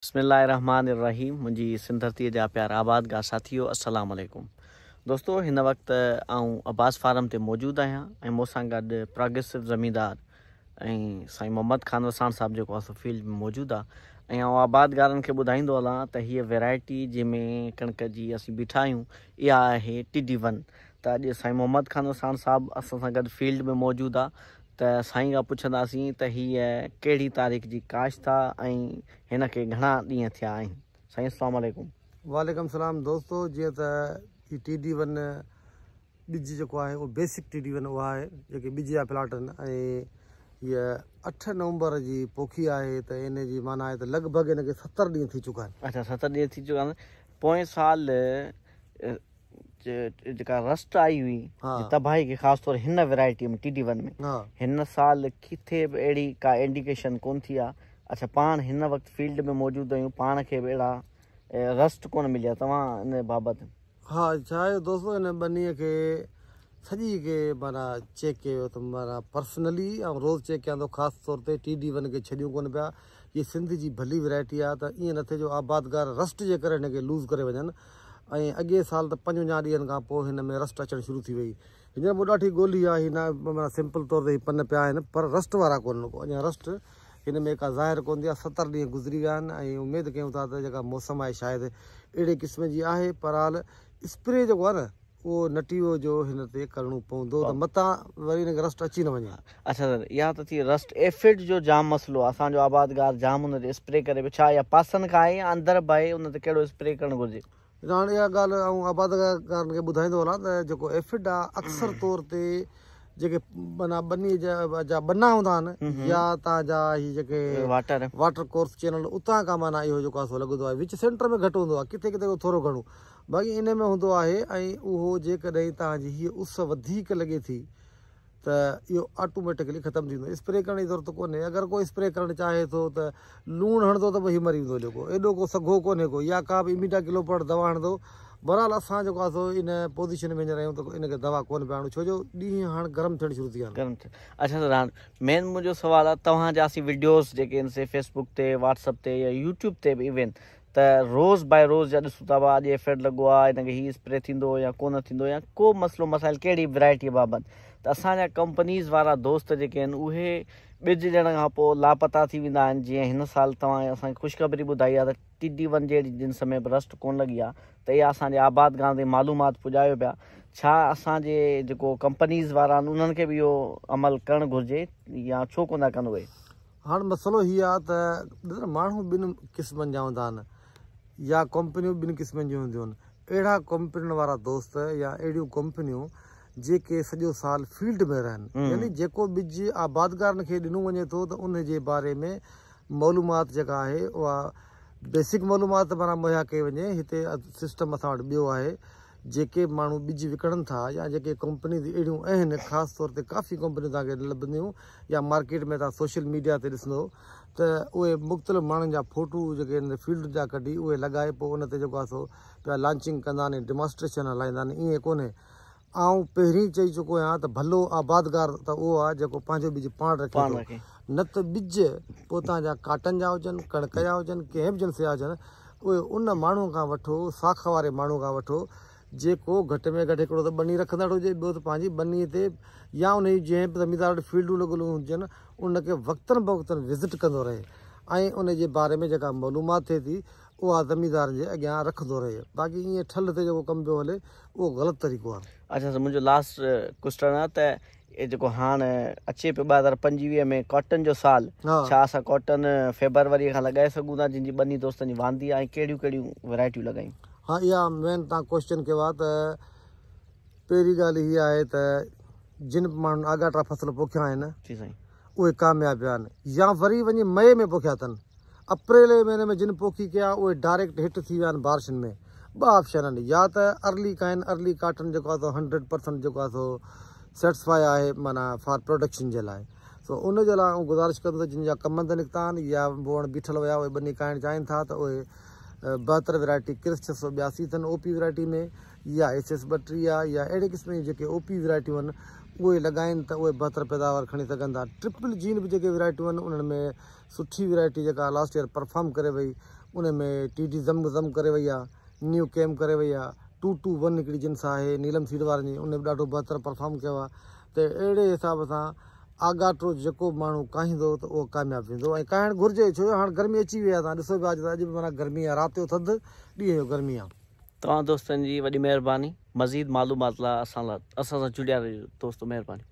बिस्मिल्लाहिर्रहमानिर्रहीम। मुंहिंजी सिंधरतीअ जा प्यारा आबादगाह साथियो, अस्सलाम वालेकुम। दोस्तो, हिन वक़्तु आऊं अब्बास फार्म ते मौजूदु आहियां ऐं मूंसां गॾु प्रोग्रेसिव ज़मींदार ऐं साईं मोहम्मद ख़ान वसाण साहिबु जेको आहे फील्ड में मौजूदु आहे। ऐं आउं आबादगारनि खे ॿुधाईंदो हलां त हीअ वैरायटी जंहिंमें कणिक जी असीं बीठा आहियूं इहा आहे TD1। त अॼु साईं मोहम्मद ख़ान वसाण साहिबु असां सां गॾु फील्ड में मौजूदु आहे। त साईं खां पुछंदासीं त हीअ कहिड़ी तारीख़ जी काश्त आहे ऐं हिन खे घणा ॾींहं थिया आहिनि। साईं अस्सलाम वालेकुम। वालेकुम सलाम दोस्तो। जीअं त TD1 ॿिज जेको आहे उहो बेसिक TD1 उहा आहे जेके ॿिज जा प्लाट आहिनि ऐं हीअ 8 नवंबर जी पोखी आहे। त इन जी माना आहे त लॻभॻि हिन खे 70 ॾींहं थी चुका आहिनि। अच्छा, 70 ॾींहं थी चुका आहिनि। पोएं साल जेका रस्ट आई हुई तबाही खे ख़ासि तौर हिन वैरायटी में TD1 में हिन साल किथे बि अहिड़ी का इंडिकेशन कोन थी आहे। अच्छा, पाण हिन वक़्तु फील्ड में मौजूदु आहियूं, पाण खे बि अहिड़ा रस्ट कोन मिलिया। तव्हां इन बाबति? हा, छा आहे दोस्तो, हिन ॿनीअ खे सॼी खे माना चेक कयो त माना पर्सनली ऐं रोज़ु चेक कयां थो। ख़ासि तौर ते TD1 खे छॾियूं कोन पिया। हीअ सिंध जी भली वैरायटी आहे, त ईअं न थिए जो आबादगार रस्ट जे करे हिन खे लूज़ करे वञनि। ऐं अॻे साल त 55 ॾींहंनि खां पोइ हिन में रस्ट अचणु शुरू थी वई। हींअर मूं ॾाढी ॻोल्ही आहे, हिन माना सिंपल तौर ते पन पिया आहिनि पर रस्ट वारा कोन। अञा रस्ट हिन में का ज़ाहिर कोन थी आहे। 70 ॾींहं गुज़री विया आहिनि ऐं उमेदु कयूं था त जेका मौसम आहे शायदि अहिड़े क़िस्म जी आहे। पर हाल स्प्रे जेको आहे न उहो नटीवो जो हिन ते करिणो पवंदो त मतां वरी हिनखे रस्ट अची न वञे। अच्छा सर, इहा त थी रस्ट एफिड जो जाम मसइलो आहे। असांजो आबादगार जाम हुन ते स्प्रे करे पियो। छा इहा पासनि खां आहे या अंदरि बि आहे, उन ते कहिड़ो स्प्रे करणु घुरिजे? हाणे इहा ॻाल्हि ऐं आबादगारनि खे ॿुधाईंदो हलां त जेको एफिड आहे अक्सर तौर ते जेके माना ॿनीअ जा बना हूंदा आहिनि या तव्हांजा हीअ जेके वाटर कोर्स चैनल उतां खां माना इहो जेको आहे सो लॻंदो आहे। विच सेंटर में घटि हूंदो आहे, किथे किथे थोरो घणो, बाक़ी इन में हूंदो आहे। ऐं उहो जेकॾहिं तव्हांजी हीअ उस वधीक लॻे थी त इहो ऑटोमेटिकली ख़तमु थींदो। स्प्रे करण जी ज़रूरत कोन्हे। अगरि कोई स्प्रे करणु चाहे थो त लूणु हणंदो त भई मरी वेंदो। जेको एॾो को सघो कोन्हे को, या का बि इमिडा किलो पर दवा हणंदो। बहरहाल असां जेको आहे सो इन पोज़ीशन में रहियूं त इनखे दवा कोन पिया हणूं, छो जो ॾींहं हाणे गरम थियणु शुरू थी विया आहिनि। अच्छा सर, हाणे मेन मुंहिंजो सुवालु आहे, तव्हांजा असीं वीडियोस जेके आहिनि से फेसबुक ते, व्हाट्सअप ते या यूट्यूब ते बि इवन त रोज़ बाय रोज़ जा ॾिसूं था अॼु एफिड लॻो आहे, हिनखे हीअ स्प्रे थींदो या कोन थींदो, या को मसइलो मसाइल कहिड़ी वैरायटी बाबति। त असांजा कंपनीज़ वारा दोस्त जेके आहिनि उहे ॿिज ॾियण खां पोइ लापता थी वेंदा आहिनि। जीअं हिन साल तव्हां असांखे ख़ुशख़बरी ॿुधाई आहे त TD1 जहिड़ी जिन समय बि रस्ट कोन लॻी आहे, त इहा असांजे आबादगाह ते मालूमात पुॼायो पिया। छा असांजे जेको कंपनीज़ वारा आहिनि उन्हनि खे बि इहो अमल करणु घुरिजे या छो कोन था कनि उहे? हाणे मसइलो हीअ आहे त माण्हू ॿिनि क़िस्मनि जा हूंदा आहिनि या कंपनियूं ॿिनि क़िस्मनि जूं हूंदियूं आहिनि। अहिड़ा कंपनियुनि वारा दोस्त या अहिड़ियूं कंपनियूं जेके सॼो साल फील्ड में रहनि, यानी जेको ॿिज आबादगारनि खे ॾिनो वञे थो त उन जे बारे में मालूमात जेका आहे उहा बेसिक मालूमात माना मुहैया कई वञे। हिते सिस्टम असां वटि ॿियो आहे, जेके माण्हू ॿिज विकिणनि था या जेके कंपनीज़ अहिड़ियूं आहिनि, ख़ासि तौर ते काफ़ी कंपनियूं तव्हांखे लभंदियूं या मार्केट में तव्हां सोशल मीडिया ते ॾिसंदो त उहे मुख़्तलिफ़ माण्हुनि जा फ़ोटू जेके आहिनि फील्ड जा कढी उहे लॻाए पोइ उन ते जेको आहे सो पिया लॉन्चिंग कंदा आहिनि, डेमोन्स्ट्रेशन हलाईंदा आहिनि। ईअं कोन्हे। आउं पहिरीं चई चुको आहियां त भलो आबादगार त उहो आहे जेको पंहिंजो ॿिज पाण रखे, न त ॿिज पोइ तव्हांजा काटन जा हुजनि, कणिक जा हुजनि, कंहिं बि जिन्स जा हुजनि, उहे उन माण्हू खां वठो, साख वारे माण्हू खां वठो जेको घटि में घटि हिकिड़ो त ॿनी रखंदड़ हुजे, ॿियो त पंहिंजी ॿनीअ ते या उन जी जंहिं ज़मीदार वटि फील्डूं लॻियलूं हुजनि उनखे वक़्तनि फ़वक़्तनि विज़िट कंदो रहे ऐं उन जे बारे में जेका मालूमात थिए थी उहा ज़मीदारनि जे अॻियां रखंदो रहे। बाक़ी ईअं ठल ते जेको कमु पियो हले उहो ग़लति तरीक़ो आहे। अच्छा सर, मुंहिंजो लास्ट क्वेश्चन आहे त ये जेको हाणे अचे पियो 2025 में कॉटन जो साल, छा असां कॉटन फेब्रुअरी खां लॻाए सघूं था जिन जी ॿनी दोस्तनि जी वांदी आहे, कहिड़ियूं कहिड़ियूं वैरायटियूं लॻायूं? हा, इहा मेन तव्हां क्वेश्चन कयो आहे। त पहिरीं ॻाल्हि हीअ आहे त जिन माण्हुनि आगाटा फसल पोखिया आहिनि उहे कामयाबु पिया आहिनि, या वरी वञी मई में पोखिया अथनि। अप्रैल महीने में जिन पोखी कया उहे डायरेक्ट हिट थी विया आहिनि बारिशनि में। ॿ ऑप्शन आहिनि, या त अर्ली काइन अर्ली कॉटन जेको आहे सो 100% जेको आहे सो सेटिस्फाई आहे माना फॉर प्रोडक्शन जे लाइ। सो उन जे लाइ गुज़ारिश कंदुसि जिन जा कम ते निकिता आहिनि या बोण बीठल हुया उहे ॿनी काइण चाहिनि था त उहे 72 वैरायटी क्रिस 682 अथनि OP वैरायटी में, या SS 32 या अहिड़े क़िस्म जी जेके OP वैरायटियूं आहिनि उहे लॻाइनि त उहे 72 पैदावार खणी सघनि था। ट्रिपल जीन बि जेके वैरायटियूं आहिनि उन्हनि में सुठी वैरायटी जेका लास्ट ईयर परफॉर्म करे वई उन में TT ज़म करे वई आहे, न्यू कैम करे वई आहे, 221 हिकिड़ी जिन्स आहे नीलम सीड वारनि जी, उन बि ॾाढो बहितर परफॉर्म कयो आहे। त अहिड़े हिसाब सां आगाट्रो जेको माण्हू काहींदो त उहो कामयाबु थींदो ऐं काइणु घुरिजे, छो जो हाणे गर्मी अची वई आहे। तव्हां ॾिसो पिया अॼु बि माना गर्मी आहे, राति जो थधि, ॾींहं जो गर्मी आहे। तव्हां दोस्तनि जी वॾी महिरबानी। मज़ीद मालूमात लाइ असां सां जुड़िया रहिजो दोस्तो, महिरबानी।